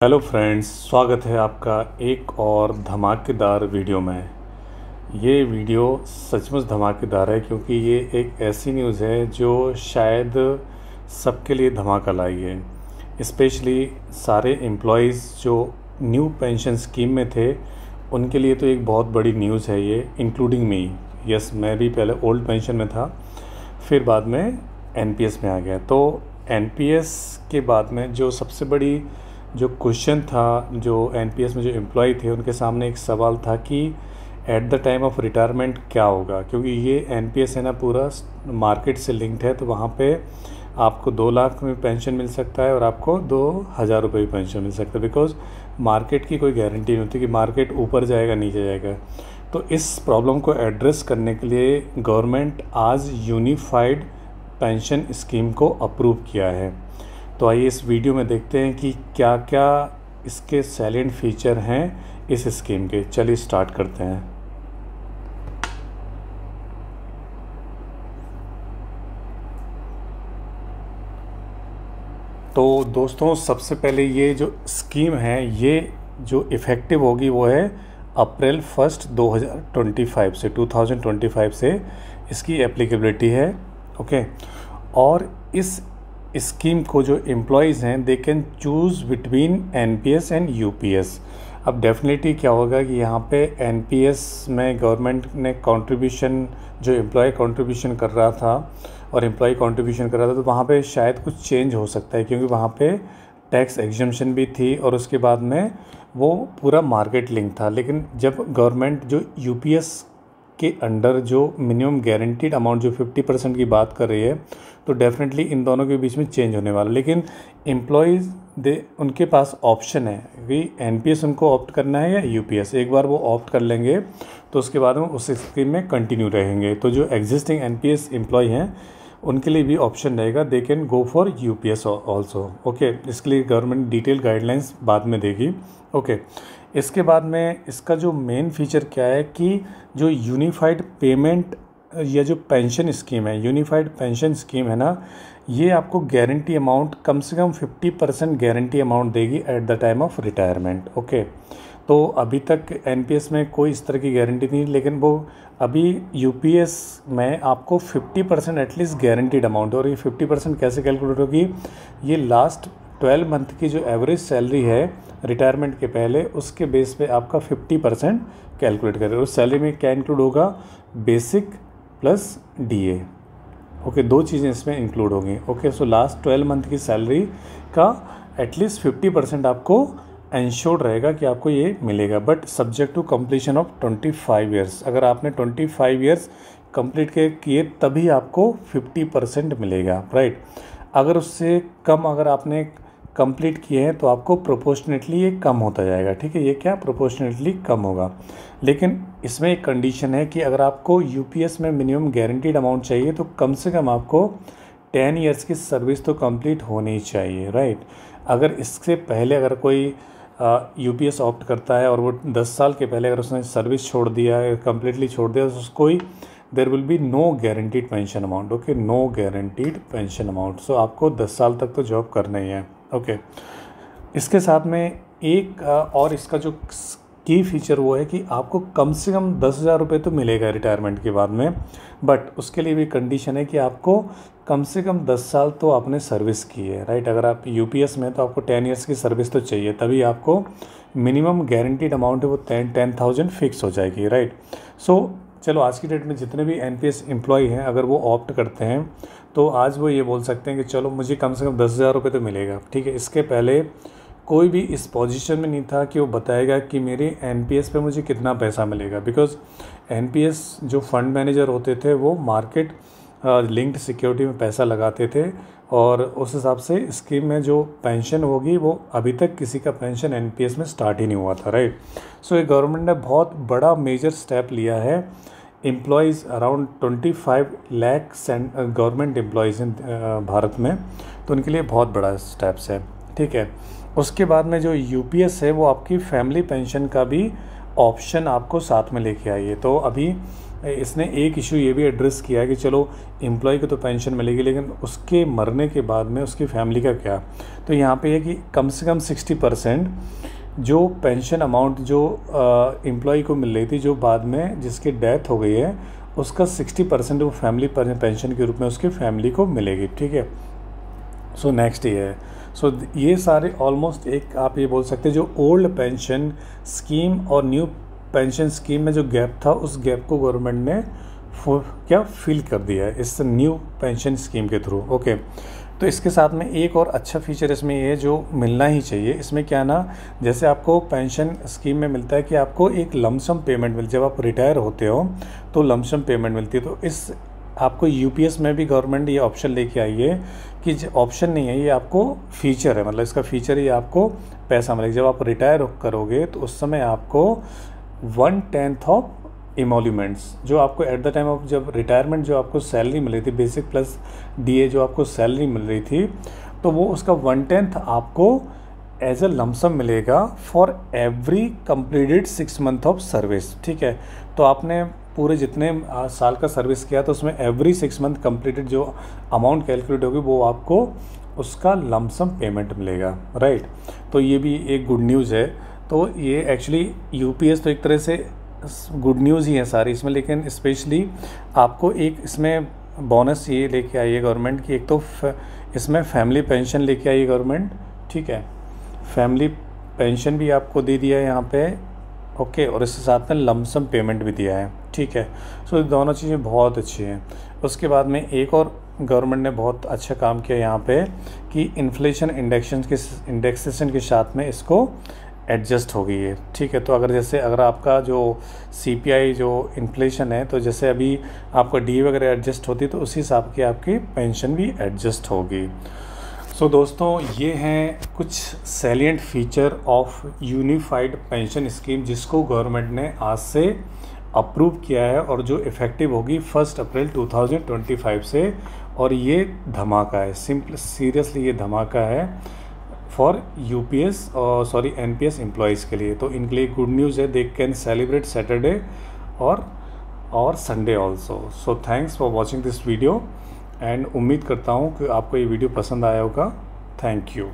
Hello friends, स्वागत है आपका एक और धमाकेदार वीडियो में। ये वीडियो सचमुच धमाकेदार है क्योंकि ये एक ऐसी न्यूज़ है जो शायद सबके लिए धमाका लाई है। स्पेशली सारे एम्प्लॉयज़ जो न्यू पेंशन स्कीम में थे उनके लिए तो एक बहुत बड़ी न्यूज़ है ये, इंक्लूडिंग मी। यस, मैं भी पहले ओल्ड पेंशन में था, फिर बाद में एनपीएस में आ गया। तो एनपीएस के बाद में जो सबसे बड़ी जो क्वेश्चन था, जो एनपीएस में जो एम्प्लॉय थे उनके सामने एक सवाल था कि at the time of retirement क्या होगा, क्योंकि ये एनपीएस है ना पूरा मार्केट से लिंक्ड है। तो वहाँ पे आपको 2 लाख में पेंशन मिल सकता है और आपको 2,000 रुपये की पेंशन मिल सकता है, बिकॉज मार्केट की कोई गारंटी नहीं होती कि मार्केट ऊपर जाएगा नीचे जाएगा। तो इस प्रॉब्लम को एड्रेस करने के लिए गवर्नमेंट आज यूनिफाइड पेंशन स्कीम को अप्रूव किया है। तो आइए इस वीडियो में देखते हैं कि क्या क्या इसके सैलिएंट फीचर हैं इस स्कीम के। चलिए स्टार्ट करते हैं। तो दोस्तों, सबसे पहले ये जो स्कीम है ये जो इफ़ेक्टिव होगी वो है अप्रैल 1 2025 से इसकी एप्लीकेबिलिटी है। ओके, और इस स्कीम को जो एम्प्लॉयज़ हैं they can choose between NPS and UPS. अब डेफिनेटली क्या होगा कि यहाँ पे एनपीएस में गवर्नमेंट ने कंट्रीब्यूशन, जो एम्प्लॉय कंट्रीब्यूशन कर रहा था और एम्प्लॉय कंट्रीब्यूशन कर रहा था, तो वहाँ पे शायद कुछ चेंज हो सकता है, क्योंकि वहाँ पे टैक्स एग्जम्पशन भी थी और उसके बाद में वो पूरा मार्केट लिंक था। लेकिन जब गवर्नमेंट जो यूपीएस के अंडर जो मिनिमम गारंटीड अमाउंट जो 50% की बात कर रही है, तो डेफिनेटली इन दोनों के बीच में चेंज होने वाला। लेकिन एम्प्लॉयज़ उनके पास ऑप्शन है कि एनपीएस उनको ऑप्ट करना है या यूपीएस। एक बार वो ऑप्ट कर लेंगे तो उसके बाद में उस स्कीम में कंटिन्यू रहेंगे। तो जो एग्जिस्टिंग एनपीएस एम्प्लॉय हैं उनके लिए भी ऑप्शन रहेगा, they can go for UPS also. Okay, इसके लिए गवर्नमेंट डिटेल गाइडलाइंस बाद में देगी। ओके, इसके बाद में इसका जो मेन फीचर क्या है कि जो यूनिफाइड पेमेंट या जो पेंशन स्कीम है, यूनिफाइड पेंशन स्कीम है ना, ये आपको गारंटी अमाउंट कम से कम 50% गारंटी अमाउंट देगी at the time of retirement. Okay, तो अभी तक एनपीएस में कोई इस तरह की गारंटी नहीं, लेकिन वो अभी यूपीएस में आपको 50% एटलीस्ट गारंटीड अमाउंट है। और ये 50% कैसे कैलकुलेट होगी, ये लास्ट 12 मंथ की जो एवरेज सैलरी है रिटायरमेंट के पहले, उसके बेस पे आपका 50% कैलकुलेट करेगा। उस सैलरी में क्या इंक्लूड होगा, बेसिक प्लस डीए। ओके, 2 चीज़ें इसमें इंक्लूड होंगी। ओके, सो लास्ट 12 मंथ की सैलरी का एटलीस्ट 50% आपको इंश्योर्ड रहेगा कि आपको ये मिलेगा, but subject to completion of 25 years. अगर आपने 25 ईयर्स कंप्लीट किए तभी आपको 50% मिलेगा, राइट। अगर उससे कम अगर आपने कंप्लीट किए हैं तो आपको प्रोपोर्शनेटली ये कम होता जाएगा। ठीक है, ये क्या प्रोपोर्शनेटली कम होगा। लेकिन इसमें एक कंडीशन है कि अगर आपको यूपीएस में मिनिमम गारंटीड अमाउंट चाहिए तो कम से कम आपको 10 ईयर्स की सर्विस तो कंप्लीट होनी चाहिए, राइट। अगर इससे पहले अगर कोई यूपीएस ऑप्ट करता है और वो 10 साल के पहले अगर उसने सर्विस छोड़ दिया है, कम्प्लीटली छोड़ दिया, तो उसको there will be no guaranteed pension amount. Okay, no guaranteed pension amount. So आपको 10 साल तक तो जॉब करना ही है। ओके, इसके साथ में एक और इसका जो की फीचर वो है कि आपको कम से कम 10,000 रुपये तो मिलेगा रिटायरमेंट के बाद में, बट उसके लिए भी कंडीशन है कि आपको कम से कम 10 साल तो आपने सर्विस की है, राइट। अगर आप यूपीएस में तो आपको 10 ईयर्स की सर्विस तो चाहिए, तभी आपको मिनिमम गारंटीड अमाउंट है वो 10,000 फिक्स हो जाएगी, राइट। सो चलो, आज की डेट में जितने भी एनपीएस एम्प्लॉय हैं अगर वो ऑप्ट करते हैं तो आज वो ये बोल सकते हैं कि चलो मुझे कम से कम 10,000 रुपये तो मिलेगा। ठीक है, इसके पहले कोई भी इस पोजीशन में नहीं था कि वो बताएगा कि मेरे एनपीएस पे मुझे कितना पैसा मिलेगा, बिकॉज एनपीएस जो फंड मैनेजर होते थे वो मार्केट लिंक्ड सिक्योरिटी में पैसा लगाते थे और उस हिसाब से स्कीम में जो पेंशन होगी वो अभी तक किसी का पेंशन एनपीएस में स्टार्ट ही नहीं हुआ था, राइट। सो ये गवर्नमेंट ने बहुत बड़ा मेजर स्टेप लिया है। Employees around 25 lakh government employees इन भारत में, तो उनके लिए बहुत बड़ा स्टेप्स है। ठीक है, उसके बाद में जो यूपीएस है वो आपकी फैमिली पेंशन का भी ऑप्शन आपको साथ में लेके आई है। तो अभी इसने एक इशू ये भी एड्रेस किया है कि चलो एम्प्लॉय को तो पेंशन मिलेगी, लेकिन उसके मरने के बाद में उसकी फैमिली का क्या। तो यहाँ पे है कि कम से कम 60% जो पेंशन अमाउंट जो एम्प्लॉय को मिल रही थी, जो बाद में जिसकी डेथ हो गई है, उसका 60% वो फैमिली पेंशन के रूप में उसकी फैमिली को मिलेगी। ठीक है। सो नेक्स्ट ये है। सो ये सारे ऑलमोस्ट एक आप ये बोल सकते हैं जो ओल्ड पेंशन स्कीम और न्यू पेंशन स्कीम में जो गैप था, उस गैप को गवर्नमेंट ने क्या फिल कर दिया है इस न्यू पेंशन स्कीम के थ्रू। ओके। तो इसके साथ में एक और अच्छा फीचर इसमें ये है जो मिलना ही चाहिए। इसमें क्या ना, जैसे आपको पेंशन स्कीम में मिलता है कि आपको एक लमसम पेमेंट मिलती है, जब आप रिटायर होते हो तो लमसम पेमेंट मिलती है। तो इस आपको यूपीएस में भी गवर्नमेंट ये ऑप्शन लेके आई है कि ऑप्शन नहीं है, ये आपको फीचर है, मतलब इसका फीचर ये आपको पैसा मिलेगा। जब आप रिटायर करोगे तो उस समय आपको 1/10 ऑफ इमोल्यूमेंट्स जो आपको एट द टाइम ऑफ जब रिटायरमेंट जो आपको सैलरी मिल रही थी, बेसिक प्लस डीए जो आपको सैलरी मिल रही थी, तो वो उसका 1/10 आपको एज अ लमसम मिलेगा for every completed 6 month of service. ठीक है। तो आपने पूरे जितने साल का सर्विस किया तो उसमें एवरी 6 मंथ कंप्लीटेड जो अमाउंट कैलकुलेट होगी वो आपको उसका लमसम पेमेंट मिलेगा। राइट। तो ये भी एक गुड न्यूज़ है। तो ये एक्चुअली यूपीएस तो एक तरह से गुड न्यूज़ ही है सारी इसमें, लेकिन स्पेशली आपको एक इसमें बोनस ये लेके आई है गवर्नमेंट की, एक तो इसमें फैमिली पेंशन लेके आई है गवर्नमेंट। ठीक है। फैमिली पेंशन भी आपको दे दिया है यहाँ पे। ओके। और इसके साथ में लमसम पेमेंट भी दिया है। ठीक है। सो दोनों चीज़ें बहुत अच्छी हैं। उसके बाद में एक और गवर्नमेंट ने बहुत अच्छा काम किया यहाँ पे कि इन्फ्लेशन इंडेक्सेशन के साथ में इसको एडजस्ट हो गई है। ठीक है। तो अगर आपका जो सीपीआई जो इन्फ्लेशन है, तो जैसे अभी आपका डी वगैरह एडजस्ट होती है तो उसी हिसाब की आपकी पेंशन भी एडजस्ट होगी। सो दोस्तों, ये हैं कुछ salient feature of unified pension scheme जिसको गवर्नमेंट ने आज से अप्रूव किया है और जो इफ़ेक्टिव होगी 1 अप्रैल 2025 से। और ये धमाका है, सीरियसली ये धमाका है फॉर यूपीएस और एनपीएस एम्प्लॉयज़ के लिए। तो इनके लिए गुड न्यूज़ है, दे कैन सेलिब्रेट सैटरडे और Sunday also. So thanks for watching this video and उम्मीद करता हूँ कि आपको ये वीडियो पसंद आया होगा। Thank you.